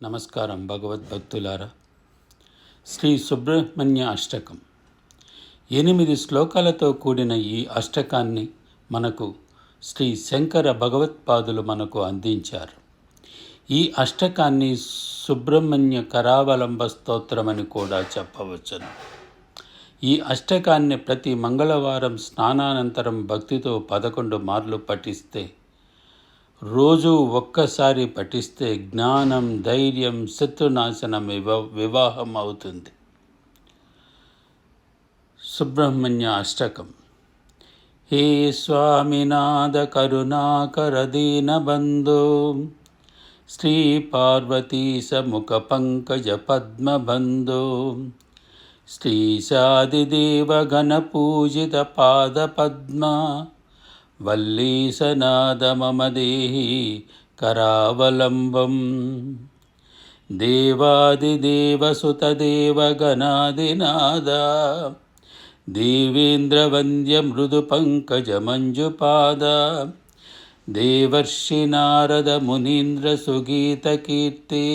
నమస్కారం భగవద్భక్తులారా. శ్రీ సుబ్రహ్మణ్య అష్టకం 8 శ్లోకాలతో కూడిన ఈ అష్టకాన్ని మనకు శ్రీ శంకర భగవత్పాదులు మనకు అందించారు. ఈ అష్టకాన్ని సుబ్రహ్మణ్య కరావలంబ స్తోత్రమని కూడా చెప్పవచ్చును. ఈ అష్టకాన్ని ప్రతి మంగళవారం స్నానానంతరం భక్తితో 11 మార్లు పఠిస్తే, రోజు ఒక్కసారి పఠిస్తే జ్ఞానం, ధైర్యం, శత్రునాశనం వివాహం అవుతుంది. సుబ్రహ్మణ్య అష్టకం. హే స్వామినాథ కరుణాకర దీనబంధో, శ్రీ పార్వతీశ ముఖ పంకజ పద్మబంధో, శ్రీశాదిదేవ గణ పూజిత పాద పద్మ, వల్లీసనాద మమ దేహి కరావలంబం. దేవాదిదేవసుతదేవ గణాదినాద, దేవేంద్రవంద్య మృదు పంకజ మంజుపాద, దేవర్షి నారద మునీంద్ర సుగీత కీర్తే,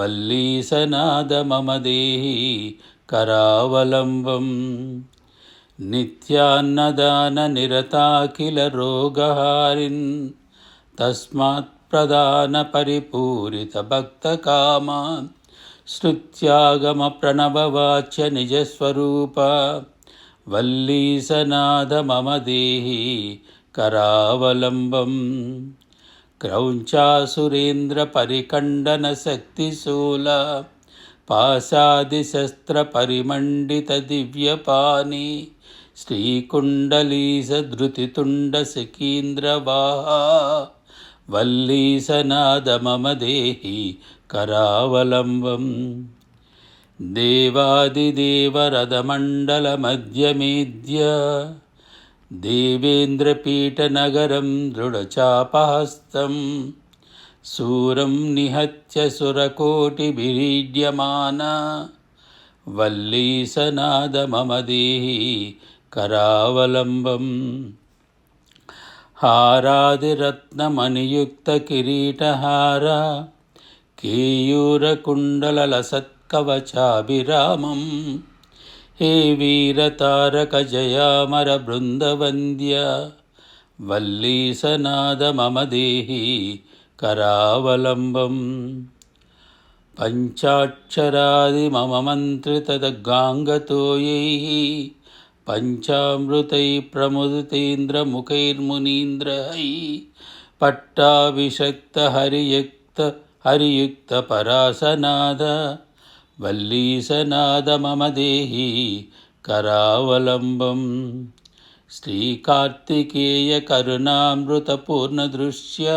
వల్లీసనాద మమ దేహి కరావలంబం. నిత్యాన్నదాన నిరతాఖిల రోగహారిన్, తస్మాత్ ప్రదాన పరిపూరిత భక్త కామాన్, శ్రుత్యాగమ ప్రణవవాచ్య నిజస్వరూప, వల్లీసనాద మమ దేహి కరావలంబం. క్రౌంచాసురేంద్ర పరికండన శక్తిశూల, పాశాదిశస్త్ర పరిమండిత దివ్యపాని, శ్రీకుండలీసధృతితుండ శకీంద్రవాహ, వల్లీసనాద మమ దేహి కరావలంబం. దేవాదిదేవరథమండల మధ్యమేద్య, దేవేంద్రపీఠనగరం దృఢచాపహస్తం, శూరం నిహత్య సురకోటిభిరీడ్యమాన, వల్లీసనాద మమ దేహి కరావలంబం. హారాదిరత్నమణియుక్త కిరీటహార, కేయూరకుండలసత్కవచాభిరామం, హే వీరతారక జయామర బృందవంద్య, వల్లీసనాద మమ దేహి కరావలంబం. పంచాక్షరాది మమ మంత్రితగాంగతోయైః, పంచామృతై ప్రముదితేంద్రముఖైర్మునీంద్రైః, పట్టాభిషక్త హరియుక్త పరాసనాద, వల్లీసనాద మమ దేహి కరావలంబం. శ్రీకార్తికేయ కరుణామృత పూర్ణదృశ్య,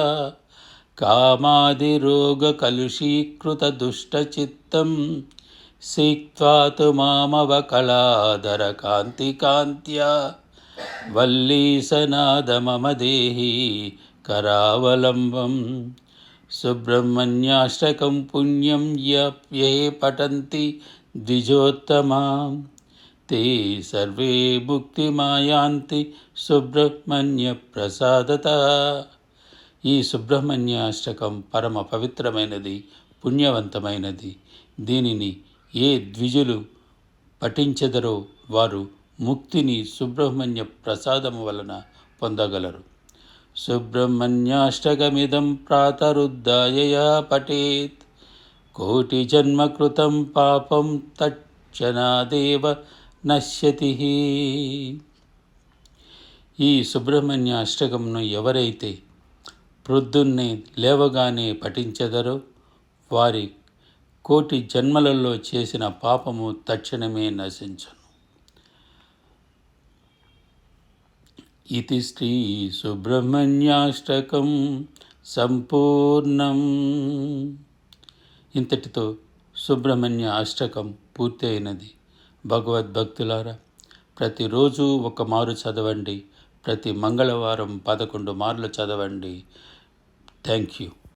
కామాదిరోగ కలుషీకృత దుష్టచిత్తం, సిక్త్వాతు మామవకళాధర కాంతికాంత్యా, వల్లీసనాద మమ దేహి కరావలంబం. సుబ్రహ్మణ్యాష్టకం పుణ్యం యే పఠంతి ద్విజోత్తమా, తే సర్వే ముక్తిమాయాంతి సుబ్రహ్మణ్య ప్రసాదతః. ఈ సుబ్రహ్మణ్య అష్టకం పరమ పవిత్రమైనది, పుణ్యవంతమైనది. దీనిని ఏ ద్విజులు పఠించెదరో వారు ముక్తిని సుబ్రహ్మణ్య ప్రసాదము వలన పొందగలరు. సుబ్రహ్మణ్యాష్టకమిదం ప్రాతరుద్ధాయ పఠేత్, కోటి జన్మకృతం పాపం తక్షణాదేవ నశ్యతి. ఈ సుబ్రహ్మణ్య అష్టకంను ఎవరైతే ప్రొద్దున్నే లేవగానే పఠించెదరో వారి కోటి జన్మలలో చేసిన పాపము తక్షణమే నశించును. ఇతి శ్రీ సుబ్రహ్మణ్యాష్టకం సంపూర్ణం. ఇంతటితో సుబ్రహ్మణ్య అష్టకం పూర్తి అయినది. భగవద్భక్తులారా, ప్రతిరోజు ఒక మారు చదవండి. ప్రతి మంగళవారం 11 మార్లు చదవండి. Thank you.